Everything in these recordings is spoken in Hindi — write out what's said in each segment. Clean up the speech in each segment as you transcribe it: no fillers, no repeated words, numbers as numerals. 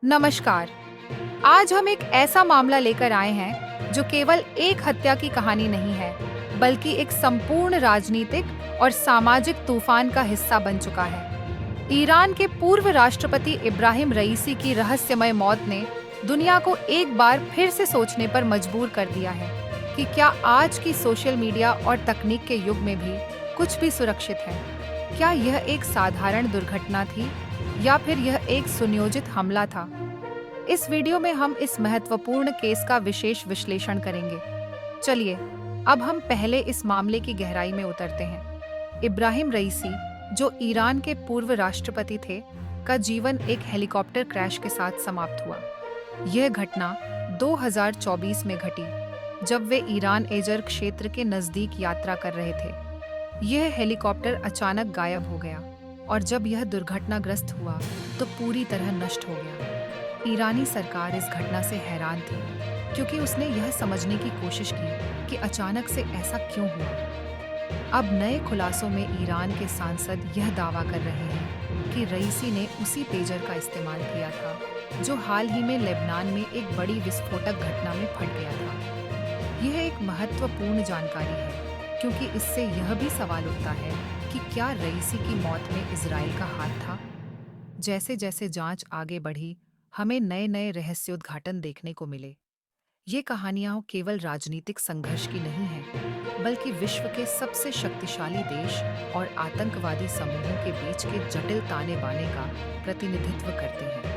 नमस्कार। आज हम एक ऐसा मामला लेकर आए हैं जो केवल एक हत्या की कहानी नहीं है, बल्कि एक संपूर्ण राजनीतिक और सामाजिक तूफान का हिस्सा बन चुका है। ईरान के पूर्व राष्ट्रपति इब्राहिम रईसी की रहस्यमय मौत ने दुनिया को एक बार फिर से सोचने पर मजबूर कर दिया है कि क्या आज की सोशल मीडिया और तकनीक के युग में भी कुछ भी सुरक्षित है। क्या यह एक साधारण दुर्घटना थी या फिर यह एक सुनियोजित हमला था? इस वीडियो में हम इस महत्वपूर्ण केस का विशेष विश्लेषण करेंगे। चलिए, अब हम पहले इस मामले की गहराई में उतरते हैं। इब्राहिम रईसी, जो ईरान के पूर्व राष्ट्रपति थे, का जीवन एक हेलीकॉप्टर क्रैश के साथ समाप्त हुआ। यह घटना 2024 में घटी, जब वे ईरान एजर क्षेत्र के नजदीक यात्रा कर रहे थे। यह हेलीकॉप्टर अचानक गायब हो गया और जब यह दुर्घटनाग्रस्त हुआ तो पूरी तरह नष्ट हो गया। ईरानी सरकार इस घटना से हैरान थी, क्योंकि उसने यह समझने की कोशिश की कि अचानक से ऐसा क्यों हुआ। अब नए खुलासों में ईरान के सांसद यह दावा कर रहे हैं कि रईसी ने उसी पेजर का इस्तेमाल किया था जो हाल ही में लेबनान में एक बड़ी विस्फोटक घटना में फट गया था। यह एक महत्वपूर्ण जानकारी है, क्योंकि इससे यह भी सवाल उठता है कि क्या रईसी की मौत में इजराइल का हाथ था। जैसे जैसे जांच आगे बढ़ी, हमें नए नए रहस्योद्घाटन देखने को मिले। ये कहानियां केवल राजनीतिक संघर्ष की नहीं है, बल्कि विश्व के सबसे शक्तिशाली देश और आतंकवादी समूहों के बीच के जटिल ताने बाने का प्रतिनिधित्व करते हैं।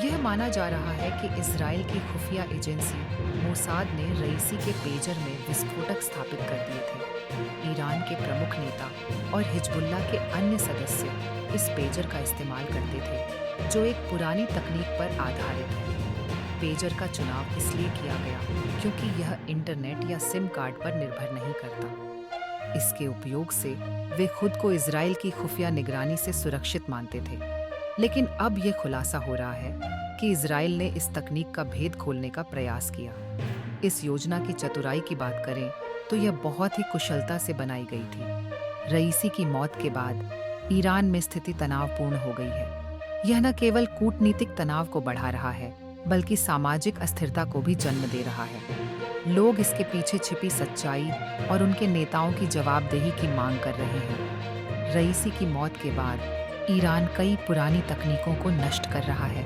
यह माना जा रहा है कि इजराइल की खुफिया एजेंसी मोसाद ने रईसी के पेजर में विस्फोटक स्थापित कर दिए थे। ईरान के प्रमुख नेता और हिजबुल्ला के अन्य सदस्य इस पेजर का इस्तेमाल करते थे, जो एक पुरानी तकनीक पर आधारित है। पेजर का चुनाव इसलिए किया गया क्योंकि यह इंटरनेट या सिम कार्ड पर निर्भर नहीं करता। इसके उपयोग से वे खुद को इजराइल की खुफिया निगरानी से सुरक्षित मानते थे। लेकिन अब यह खुलासा हो रहा है कि इजराइल ने इस तकनीक का भेद खोलने का प्रयास किया। इस योजना की चतुराई की बात करें तो यह बहुत ही कुशलता से बनाई गई थी। रईसी की मौत के बाद ईरान में स्थिति तनावपूर्ण हो गई है। यह न केवल कूटनीतिक तनाव को बढ़ा रहा है, बल्कि सामाजिक अस्थिरता को भी जन्म दे रहा है। लोग इसके पीछे छिपी सच्चाई और उनके नेताओं की जवाबदेही की मांग कर रहे हैं। रईसी की मौत के बाद ईरान कई पुरानी तकनीकों को नष्ट कर रहा है।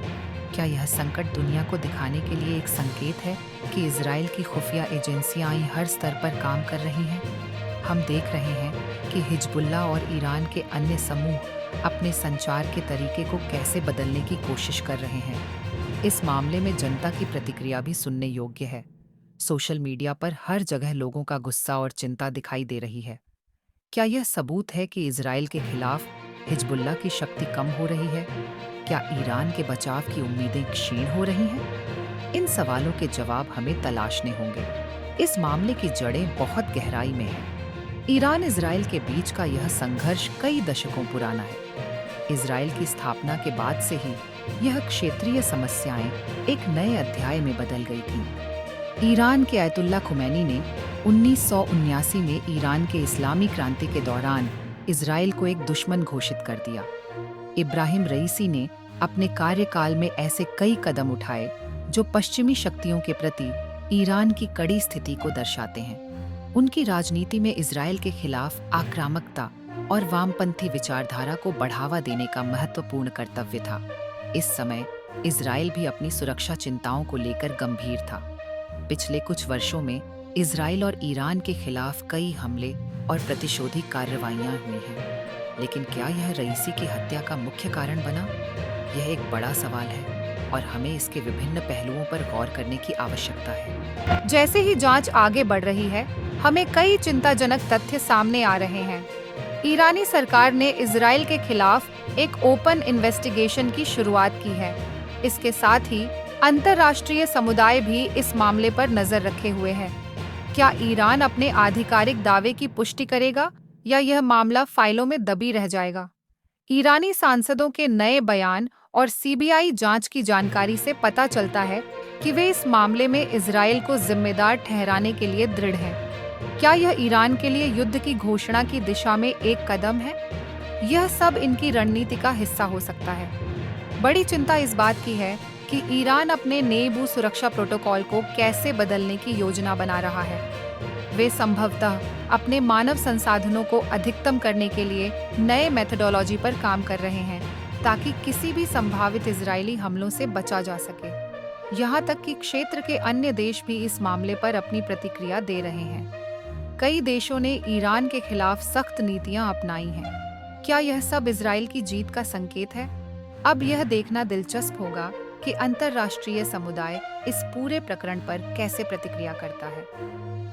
क्या यह संकट दुनिया को दिखाने के लिए एक संकेत है कि इजराइल की खुफिया एजेंसियां हर स्तर पर काम कर रही हैं? हम देख रहे हैं कि हिजबुल्ला और ईरान के अन्य समूह अपने संचार के तरीके को कैसे बदलने की कोशिश कर रहे हैं। इस मामले में जनता की प्रतिक्रिया भी सुनने योग्य है। सोशल मीडिया पर हर जगह लोगों का गुस्सा और चिंता दिखाई दे रही है। क्या यह सबूत है कि इजराइल के खिलाफ हिजबुल्ला की शक्ति कम हो रही है? क्या ईरान के बचाव की उम्मीदें क्षीण हो रही हैं? इन सवालों के जवाब हमें तलाशने होंगे। इस मामले की जड़ें बहुत गहराई में हैं। ईरान इजराइल के बीच का यह संघर्ष कई दशकों पुराना है। इजराइल की स्थापना के बाद से ही यह क्षेत्रीय समस्याएं एक नए अध्याय में बदल गई थीं। ईरान के आयतुल्ला खुमैनी ने 1979 में ईरान के इस्लामी क्रांति के दौरान इजराइल को एक दुश्मन घोषित कर दिया। इब्राहिम रईसी ने अपने कार्यकाल में ऐसे कई कदम उठाए जो पश्चिमी शक्तियों के प्रति ईरान की कड़ी स्थिति को दर्शाते हैं। उनकी राजनीति में इजराइल के खिलाफ आक्रामकता और वामपंथी विचारधारा को बढ़ावा देने का महत्वपूर्ण कर्तव्य था। इस समय इजराइल भी अपनी सुरक्षा चिंताओं को लेकर गंभीर था। पिछले कुछ वर्षों में इजराइल और ईरान के खिलाफ कई हमले और प्रतिशोधी कार्रवाइयां हुई हैं। लेकिन क्या यह रईसी की हत्या का मुख्य कारण बना? यह एक बड़ा सवाल है और हमें इसके विभिन्न पहलुओं पर गौर करने की आवश्यकता है। जैसे ही जांच आगे बढ़ रही है, हमें कई चिंताजनक तथ्य सामने आ रहे हैं। ईरानी सरकार ने इजराइल के खिलाफ एक ओपन इन्वेस्टिगेशन की शुरुआत की है। इसके साथ ही अंतर्राष्ट्रीय समुदाय भी इस मामले पर नजर रखे हुए है। क्या ईरान अपने आधिकारिक दावे की पुष्टि करेगा या यह मामला फाइलों में दबी रह जाएगा? ईरानी सांसदों के नए बयान और सीबीआई जांच की जानकारी से पता चलता है कि वे इस मामले में इजराइल को जिम्मेदार ठहराने के लिए दृढ़ हैं। क्या यह ईरान के लिए युद्ध की घोषणा की दिशा में एक कदम है? यह सब इनकी रणनीति का हिस्सा हो सकता है। बड़ी चिंता इस बात की है कि ईरान अपने नए भू सुरक्षा प्रोटोकॉल को कैसे बदलने की योजना बना रहा है। वे संभवतः अपने मानव संसाधनों को अधिकतम करने के लिए नए मेथोडोलॉजी पर काम कर रहे हैं, ताकि किसी भी संभावित इजरायली हमलों से बचा जा सके। यहाँ तक कि क्षेत्र के अन्य देश भी इस मामले पर अपनी प्रतिक्रिया दे रहे हैं। कई देशों ने ईरान के खिलाफ सख्त नीतियां अपनाई हैं। क्या यह सब इजराइल की जीत का संकेत है? अब यह देखना दिलचस्प होगा कि अंतर्राष्ट्रीय समुदाय इस पूरे प्रकरण पर कैसे प्रतिक्रिया करता है।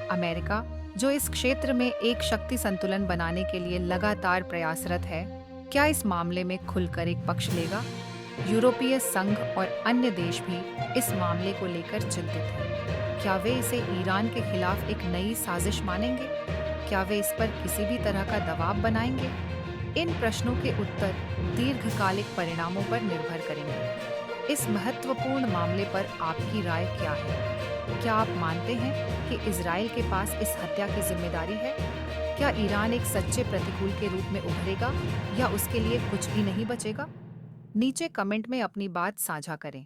अमेरिका, जो इस क्षेत्र में एक शक्ति संतुलन बनाने के लिए लगातार प्रयासरत है, क्या इस मामले में खुलकर एक पक्ष लेगा? यूरोपीय संघ और अन्य देश भी इस मामले को लेकर चिंतित हैं। क्या वे इसे ईरान के खिलाफ एक नई साजिश मानेंगे? क्या वे इस पर किसी भी तरह का दबाव बनाएंगे? इन प्रश्नों के उत्तर दीर्घकालिक परिणामों पर निर्भर करेंगे। इस महत्वपूर्ण मामले पर आपकी राय क्या है? क्या आप मानते हैं कि इजराइल के पास इस हत्या की जिम्मेदारी है? क्या ईरान एक सच्चे प्रतिकूल के रूप में उभरेगा या उसके लिए कुछ भी नहीं बचेगा? नीचे कमेंट में अपनी बात साझा करें।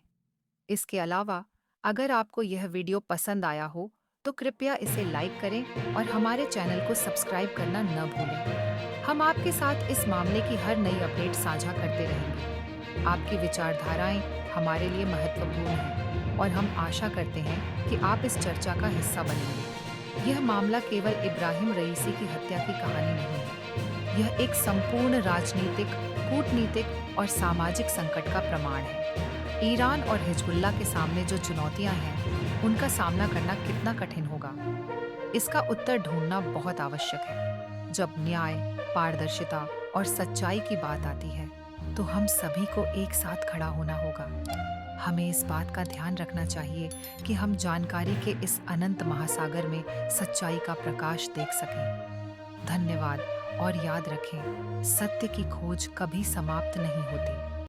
इसके अलावा अगर आपको यह वीडियो पसंद आया हो तो कृपया इसे लाइक करें और हमारे चैनल को सब्सक्राइब करना न भूलें। हम आपके साथ इस मामले की हर नई अपडेट साझा करते रहेंगे। आपकी विचारधाराएं हमारे लिए महत्वपूर्ण हैं और हम आशा करते हैं कि आप इस चर्चा का हिस्सा बनेंगे। यह मामला केवल इब्राहिम रईसी की हत्या की कहानी नहीं है। यह एक संपूर्ण राजनीतिक, कूटनीतिक और सामाजिक संकट का प्रमाण है। ईरान और हिजबुल्लाह के सामने जो चुनौतियां हैं, उनका सामना करना कितना कठिन होगा, इसका उत्तर ढूंढना बहुत आवश्यक है। जब न्याय, पारदर्शिता और सच्चाई की बात आती है, तो हम सभी को एक साथ खड़ा होना होगा। हमें इस बात का ध्यान रखना चाहिए कि हम जानकारी के इस अनंत महासागर में सच्चाई का प्रकाश देख सकें। धन्यवाद और याद रखें, सत्य की खोज कभी समाप्त नहीं होती।